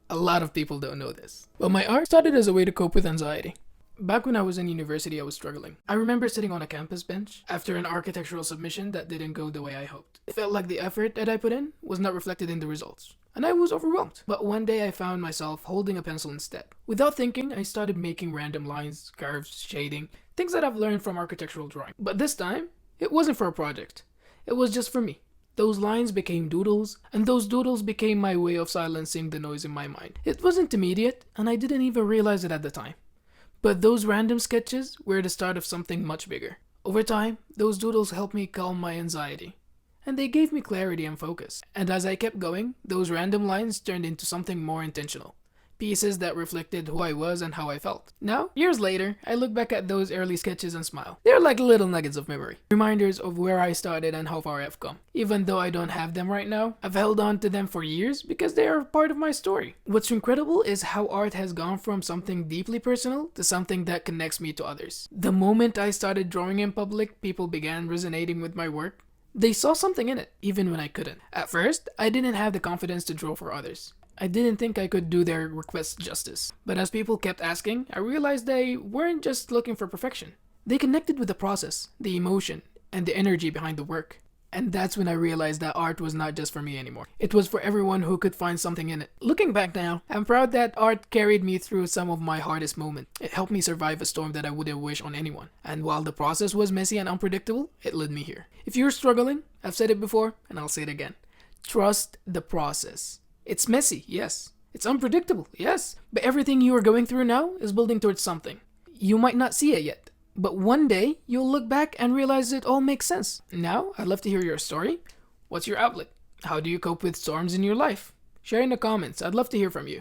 A lot of people don't know this. But my art started as a way to cope with anxiety. Back when I was in university, I was struggling. I remember sitting on a campus bench after an architectural submission that didn't go the way I hoped. It felt like the effort that I put in was not reflected in the results, and I was overwhelmed. But one day I found myself holding a pencil instead. Without thinking, I started making random lines, curves, shading, things that I've learned from architectural drawing. But this time, it wasn't for a project. It was just for me. Those lines became doodles, and those doodles became my way of silencing the noise in my mind. It wasn't immediate, and I didn't even realize it at the time. But those random sketches were the start of something much bigger. Over time, those doodles helped me calm my anxiety, and they gave me clarity and focus. And as I kept going, those random lines turned into something more intentional. Pieces that reflected who I was and how I felt. Now, years later, I look back at those early sketches and smile. They're like little nuggets of memory. Reminders of where I started and how far I've come. Even though I don't have them right now, I've held on to them for years because they are part of my story. What's incredible is how art has gone from something deeply personal to something that connects me to others. The moment I started drawing in public, people began resonating with my work. They saw something in it, even when I couldn't. At first, I didn't have the confidence to draw for others. I didn't think I could do their requests justice. But as people kept asking, I realized they weren't just looking for perfection. They connected with the process, the emotion, and the energy behind the work. And that's when I realized that art was not just for me anymore. It was for everyone who could find something in it. Looking back now, I'm proud that art carried me through some of my hardest moments. It helped me survive a storm that I wouldn't wish on anyone. And while the process was messy and unpredictable, it led me here. If you're struggling, I've said it before, and I'll say it again. Trust the process. It's messy, yes. It's unpredictable, yes. But everything you are going through now is building towards something. You might not see it yet, but one day you'll look back and realize it all makes sense. Now, I'd love to hear your story. What's your outlet? How do you cope with storms in your life? Share in the comments. I'd love to hear from you.